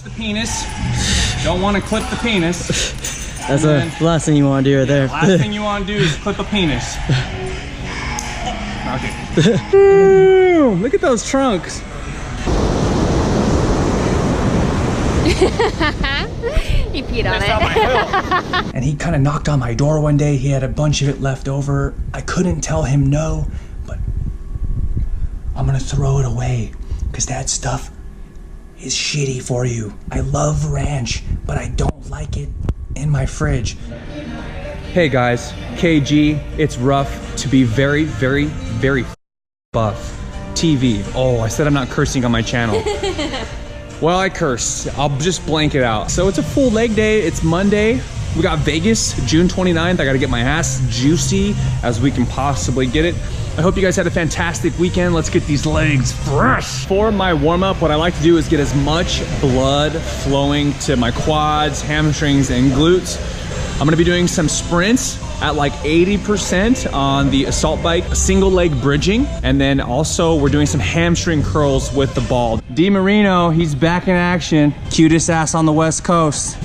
The penis. Don't want to clip the penis. That's the last thing you want to do right there. Last thing you want to do is clip a penis. Okay. Look at those trunks. He peed on it. And he kind of knocked on my door one day. He had a bunch of it left over. I couldn't tell him no, but I'm gonna throw it away because that stuff is shitty for you. I love ranch, but I don't like it in my fridge. Hey guys, KG, it's rough to be very, very, very buff. TV. Oh, I said I'm not cursing on my channel. Well, I curse. I'll just blank it out. So it's a full leg day. It's Monday. We got Vegas, June 29th. I gotta get my ass juicy as we can possibly get it. I hope you guys had a fantastic weekend. Let's get these legs fresh. For my warm-up, what I like to do is get as much blood flowing to my quads, hamstrings, and glutes. I'm gonna be doing some sprints at like 80% on the assault bike, single leg bridging, and then also we're doing some hamstring curls with the ball. D Marino, he's back in action. Cutest ass on the West Coast.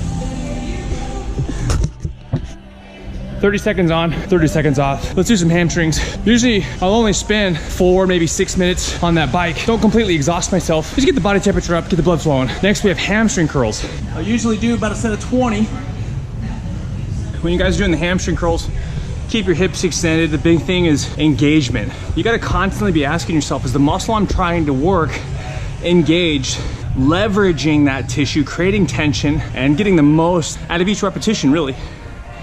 30 seconds on, 30 seconds off. Let's do some hamstrings. Usually I'll only spend 4, maybe 6 minutes on that bike. Don't completely exhaust myself. Just get the body temperature up, get the blood flowing. Next we have hamstring curls. I usually do about a set of 20. When you guys are doing the hamstring curls, keep your hips extended. The big thing is engagement. You gotta constantly be asking yourself, is the muscle I'm trying to work engaged? Leveraging that tissue, creating tension, and getting the most out of each repetition, really.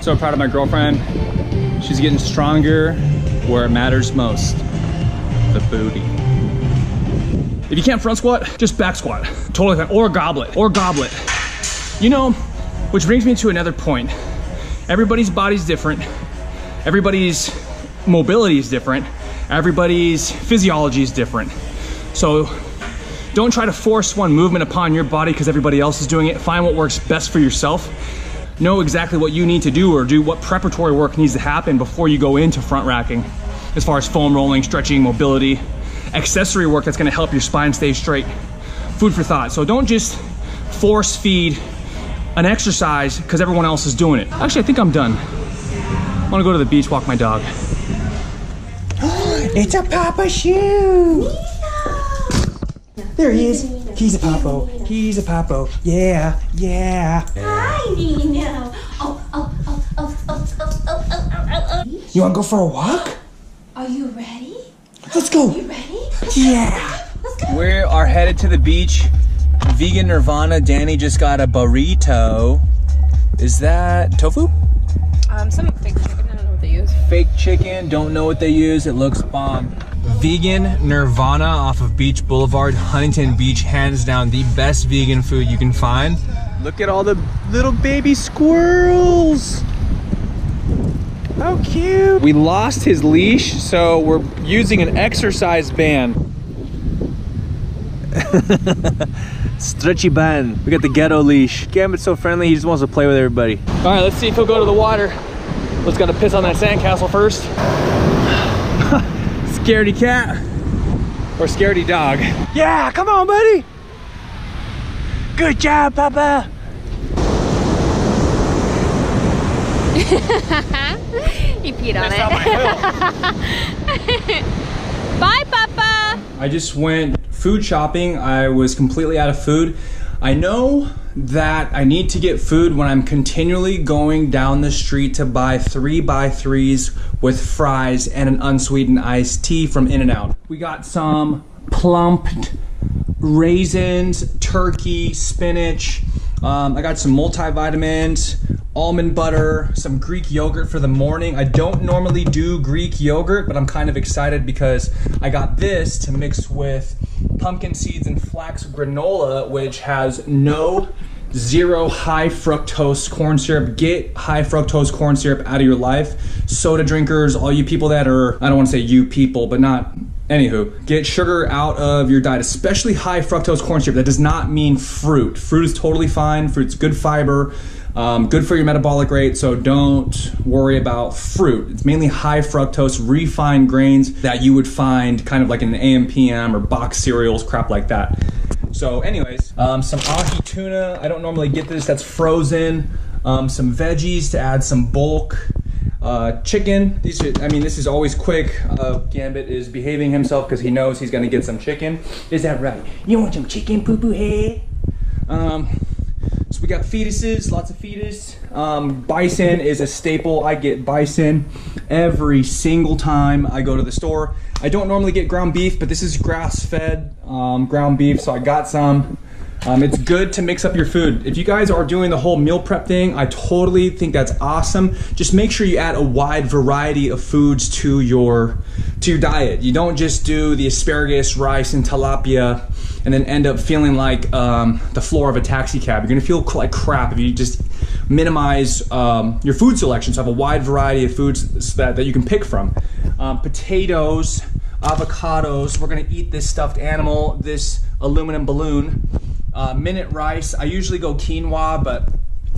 So proud of my girlfriend. She's getting stronger where it matters most, the booty. If you can't front squat, just back squat. Totally fine, or goblet, or goblet. You know, which brings me to another point. Everybody's body's different. Everybody's mobility is different. Everybody's physiology is different. So don't try to force one movement upon your body because everybody else is doing it. Find what works best for yourself. Know exactly what you need to do or do what preparatory work needs to happen before you go into front racking. As far as foam rolling, stretching, mobility, accessory work that's gonna help your spine stay straight. Food for thought. So don't just force feed an exercise because everyone else is doing it. Actually, I think I'm done. I wanna go to the beach, walk my dog. It's a Papa shoe! There he is. He's a Papo. He's a Papo. Yeah, yeah. Hi, Nino. You wanna go for a walk? Are you ready? Let's go. You ready? Yeah. Let's go. We are headed to the beach. Vegan Nirvana. Danny just got a burrito. Is that tofu? Some fake chicken. I don't know what they use. Fake chicken. Don't know what they use. It looks bomb. Vegan Nirvana off of Beach Boulevard, Huntington Beach. Hands down the best vegan food you can find. Look at all the little baby squirrels. How cute. We lost his leash, so we're using an exercise band. Stretchy band. We got the ghetto leash. Gambit's so friendly, he just wants to play with everybody. All right, let's see if he'll go to the water. Let's gotta piss on that sandcastle first. Scaredy cat or scaredy dog. Yeah, come on, buddy. Good job, Papa. He peed on it. Bye, Papa. I just went food shopping. I was completely out of food. I know that I need to get food when I'm continually going down the street to buy 3x3s with fries and an unsweetened iced tea from In-N-Out. We got some plumped raisins, turkey, spinach. I got some multivitamins, almond butter, some Greek yogurt for the morning. I don't normally do Greek yogurt, but I'm kind of excited because I got this to mix with pumpkin seeds and flax granola, which has zero high fructose corn syrup. Get high fructose corn syrup out of your life. Soda drinkers, all you people that are, I don't want to say you people, but not, anywho, get sugar out of your diet, especially high fructose corn syrup. That does not mean fruit. Fruit is totally fine. Fruit's good fiber, good for your metabolic rate, so don't worry about fruit. It's mainly high fructose, refined grains that you would find kind of like in an AM/PM or box cereals, crap like that. So anyways, some ahi tuna. I don't normally get this, that's frozen. Some veggies to add some bulk. Chicken, these are, I mean, this is always quick. Gambit is behaving himself because he knows he's gonna get some chicken. Is that right? You want some chicken, poo-poo head? So we got fetuses, lots of fetus. Bison is a staple. I get bison every single time I go to the store. I don't normally get ground beef, but this is grass-fed ground beef, so I got some. It's good to mix up your food. If you guys are doing the whole meal prep thing, I totally think that's awesome. Just make sure you add a wide variety of foods to your diet. You don't just do the asparagus, rice, and tilapia and then end up feeling like the floor of a taxi cab. You're gonna feel like crap if you just minimize your food selection. So have a wide variety of foods that you can pick from. Potatoes, avocados, we're gonna eat this stuffed animal, this aluminum balloon. Minute rice, I usually go quinoa, but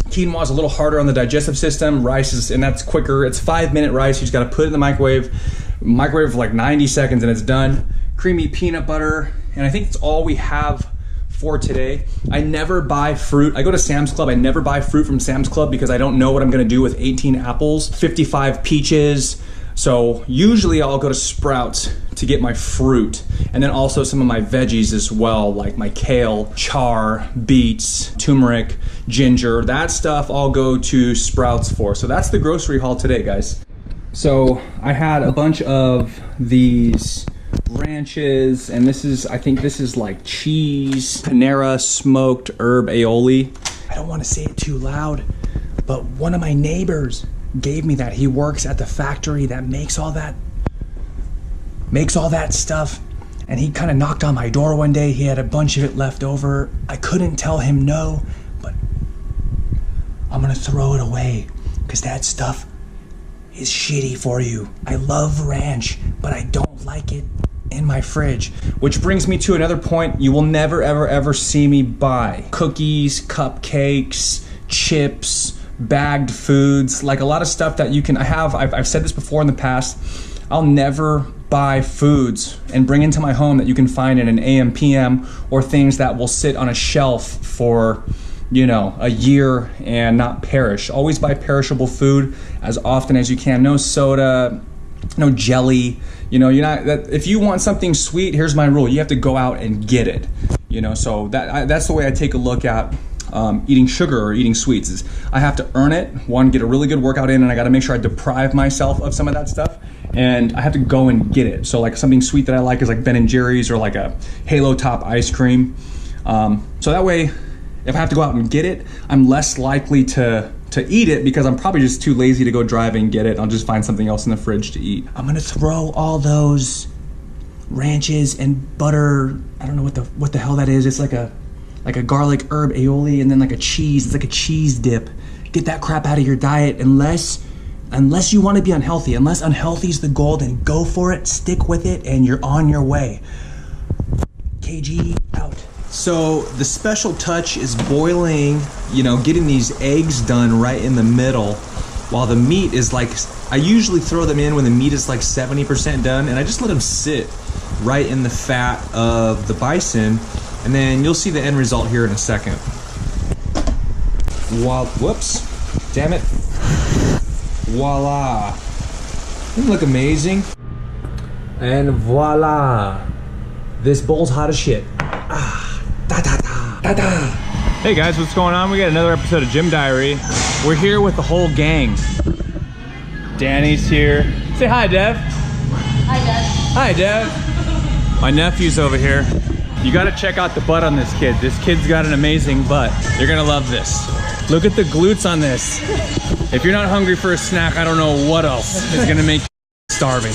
quinoa is a little harder on the digestive system. Rice is, and that's quicker. It's 5-minute rice. You just gotta put it in the microwave for like 90 seconds and it's done. Creamy peanut butter, and I think that's all we have for today. I never buy fruit. I go to Sam's Club. I never buy fruit from Sam's Club because I don't know what I'm gonna do with 18 apples, 55 peaches. So usually I'll go to Sprouts to get my fruit, and then also some of my veggies as well, like my kale, char, beets, turmeric, ginger. That stuff I'll go to Sprouts for. So that's the grocery haul today, guys. So I had a bunch of these ranches, and this is, I think this is like cheese, Panera smoked herb aioli. I don't want to say it too loud, but one of my neighbors gave me that. He works at the factory that makes all that stuff, and he kind of knocked on my door one day. He had a bunch of it left over. I couldn't tell him no, but I'm gonna throw it away because that stuff is shitty for you. I love ranch, but I don't like it in my fridge. Which brings me to another point. You will never ever ever see me buy cookies, cupcakes, chips, bagged foods, like a lot of stuff that you can have. I've said this before in the past. I'll never buy foods and bring into my home that you can find in an AM PM, or things that will sit on a shelf for, you know, a year and not perish. Always buy perishable food as often as you can. No soda, no jelly. You know, you're not, that if you want something sweet, here's my rule: you have to go out and get it. You know, so that's the way I take a look at eating sugar or eating sweets. Is I have to earn it. One, get a really good workout in, and I got to make sure I deprive myself of some of that stuff, and I have to go and get it. So like something sweet that I like is like Ben & Jerry's or like a Halo Top ice cream. So that way, if I have to go out and get it, I'm less likely to eat it because I'm probably just too lazy to go drive and get it. I'll just find something else in the fridge to eat. I'm gonna throw all those ranches and butter. I don't know what the hell that is. It's like a garlic herb aioli, and then like a cheese. It's like a cheese dip. Get that crap out of your diet unless you want to be unhealthy. Unless unhealthy is the goal, then go for it, stick with it, and you're on your way. KG out. So the special touch is boiling, you know, getting these eggs done right in the middle, while the meat is like, I usually throw them in when the meat is like 70% done, and I just let them sit right in the fat of the bison. And then you'll see the end result here in a second. Whoops, damn it. Voila. Doesn't it look amazing? And voila. This bowl's hot as shit. Hey guys, what's going on? We got another episode of Gym Diary. We're here with the whole gang. Danny's here. Say hi, Dev. Hi, Dad. Hi, Dev. My nephew's over here. You gotta check out the butt on this kid. This kid's got an amazing butt. You're gonna love this. Look at the glutes on this. If you're not hungry for a snack, I don't know what else is gonna make you starving.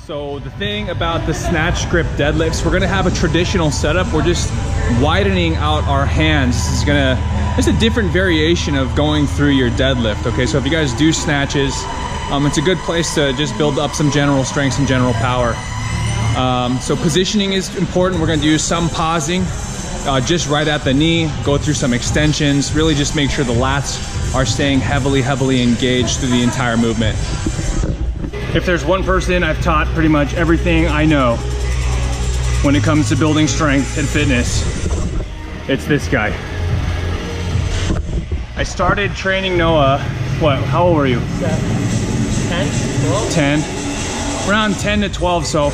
So the thing about the snatch grip deadlifts, we're gonna have a traditional setup. We're just widening out our hands. This is it's a different variation of going through your deadlift, okay? So if you guys do snatches, it's a good place to just build up some general strength, some general power. So positioning is important. We're gonna do some pausing, just right at the knee, go through some extensions, really just make sure the lats are staying heavily engaged through the entire movement. If there's one person I've taught pretty much everything I know when it comes to building strength and fitness, It's this guy. I started training Noah, what, how old were you? 10, 12? 10. Around 10 to 12, so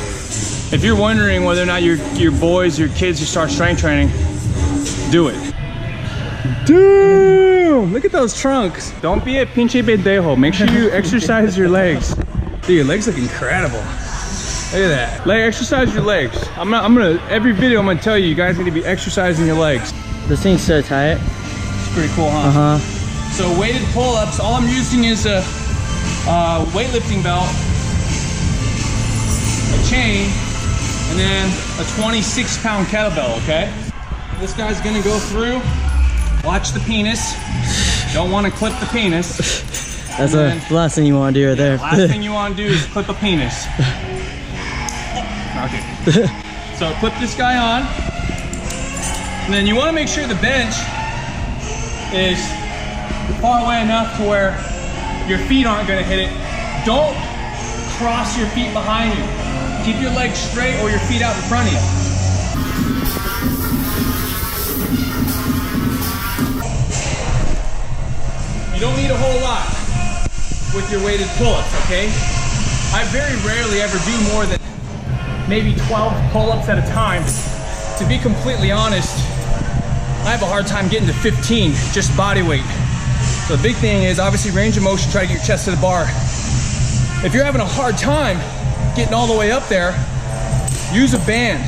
if you're wondering whether or not your boys, your kids should start strength training, do it. Damn, look at those trunks. Don't be a pinche pendejo. Make sure you exercise your legs. Dude, your legs look incredible. Look at that. Exercise your legs. Every video I'm gonna tell you, you guys need to be exercising your legs. This thing's so tight. It's pretty cool, huh? So weighted pull-ups, all I'm using is a weightlifting belt, a chain, and then a 26-pound kettlebell, okay? This guy's gonna go through, watch the penis. Don't wanna clip the penis. That's the last thing you wanna do right there. Last thing you wanna do is clip a penis. Okay. So clip this guy on. And then you wanna make sure the bench is far away enough to where your feet aren't gonna hit it. Don't cross your feet behind you. Keep your legs straight or your feet out in front of you. You don't need a whole lot with your weighted pull-ups, okay? I very rarely ever do more than maybe 12 pull-ups at a time. To be completely honest, I have a hard time getting to 15, just body weight. So the big thing is obviously range of motion, try to get your chest to the bar. If you're having a hard time getting all the way up there, use a band.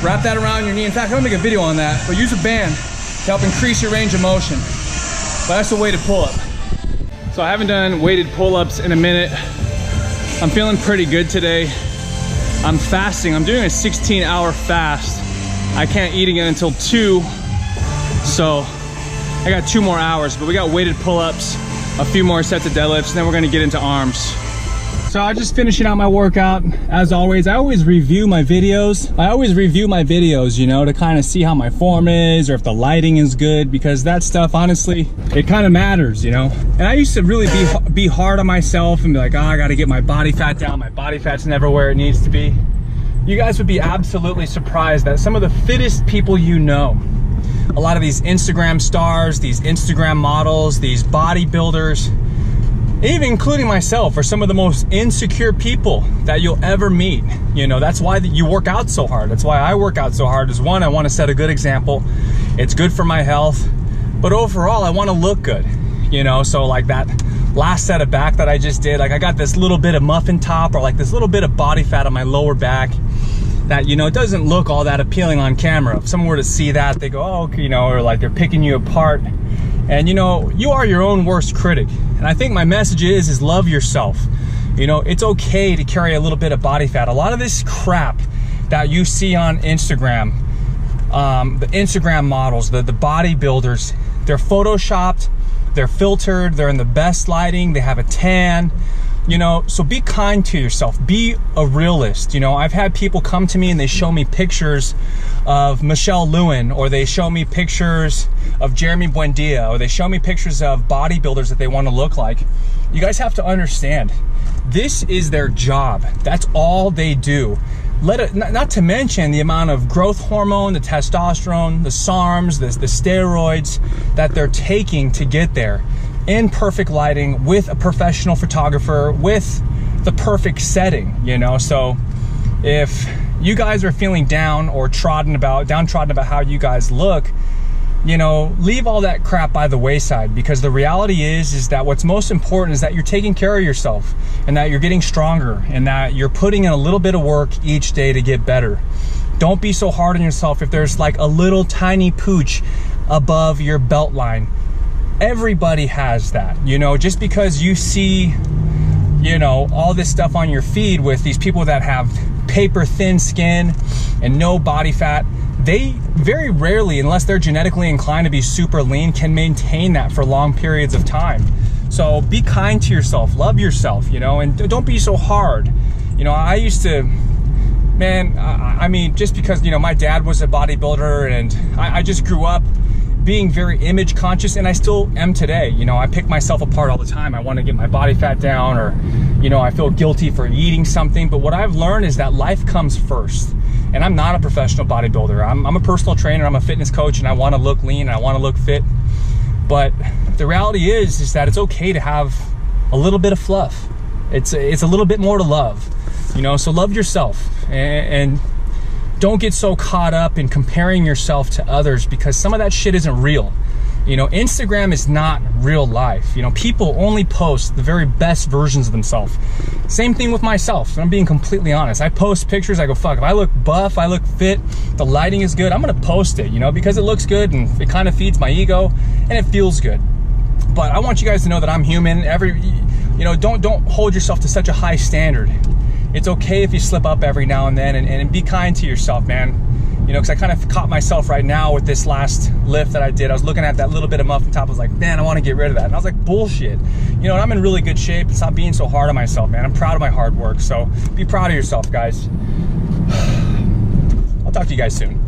Wrap that around your knee. In fact, I'm gonna make a video on that, but use a band to help increase your range of motion. But that's a weighted pull-up. So I haven't done weighted pull-ups in a minute. I'm feeling pretty good today. I'm fasting. I'm doing a 16-hour fast. I can't eat again until 2, so I got 2 more hours, but we got weighted pull-ups, a few more sets of deadlifts, and then we're gonna get into arms. So I'm just finishing out my workout. As always, I always review my videos. You know, to kind of see how my form is or if the lighting is good, because that stuff, honestly, it kind of matters, you know? And I used to really be hard on myself and be like, oh, I gotta get my body fat down. My body fat's never where it needs to be. You guys would be absolutely surprised that some of the fittest people you know, a lot of these Instagram stars, these Instagram models, these bodybuilders, even including myself, are some of the most insecure people that you'll ever meet. You know, that's why you work out so hard. That's why I work out so hard, is one, I want to set a good example. It's good for my health, but overall I want to look good, you know? So like that last set of back that I just did, like I got this little bit of muffin top, or like this little bit of body fat on my lower back that, you know, it doesn't look all that appealing on camera. If someone were to see that, they go, oh, you know, or like they're picking you apart. And you know, you are your own worst critic. And I think my message is love yourself. You know, it's okay to carry a little bit of body fat. A lot of this crap that you see on Instagram, the Instagram models, the bodybuilders, they're photoshopped, they're filtered, they're in the best lighting, they have a tan, you know, so be kind to yourself, be a realist. You know, I've had people come to me and they show me pictures of Michelle Lewin, or they show me pictures of Jeremy Buendia, or they show me pictures of bodybuilders that they want to look like. You guys have to understand, this is their job. That's all they do. Not to mention the amount of growth hormone, the testosterone, the SARMs, the steroids that they're taking to get there, in perfect lighting, with a professional photographer, with the perfect setting, you know? So if you guys are feeling down or downtrodden about how you guys look, you know, leave all that crap by the wayside, because the reality is that what's most important is that you're taking care of yourself, and that you're getting stronger, and that you're putting in a little bit of work each day to get better. Don't be so hard on yourself if there's like a little tiny pooch above your belt line. Everybody has that, you know. Just because you see, you know, all this stuff on your feed with these people that have paper thin skin and no body fat, they very rarely, unless they're genetically inclined to be super lean, can maintain that for long periods of time. So be kind to yourself, love yourself, you know, and don't be so hard. You know, I used to, man, I mean, just because, you know, my dad was a bodybuilder, and I just grew up being very image conscious, and I still am today. You know, I pick myself apart all the time. I want to get my body fat down, or, you know, I feel guilty for eating something. But what I've learned is that life comes first. And I'm not a professional bodybuilder. I'm a personal trainer, I'm a fitness coach, and I wanna look lean and I wanna look fit. But the reality is that it's okay to have a little bit of fluff. It's a little bit more to love, you know? So love yourself and don't get so caught up in comparing yourself to others, because some of that shit isn't real. You know, Instagram is not real life. You know, people only post the very best versions of themselves. Same thing with myself. I'm being completely honest. I post pictures, I go, fuck, if I look buff, I look fit, the lighting is good, I'm gonna post it, you know, because it looks good and it kind of feeds my ego and it feels good. But I want you guys to know that I'm human. You know, don't hold yourself to such a high standard. It's okay if you slip up every now and then, and be kind to yourself, man. You know, because I kind of caught myself right now with this last lift that I did. I was looking at that little bit of muffin top. I was like, man, I want to get rid of that. And I was like, bullshit. You know, and I'm in really good shape. And stop being so hard on myself, man. I'm proud of my hard work. So be proud of yourself, guys. I'll talk to you guys soon.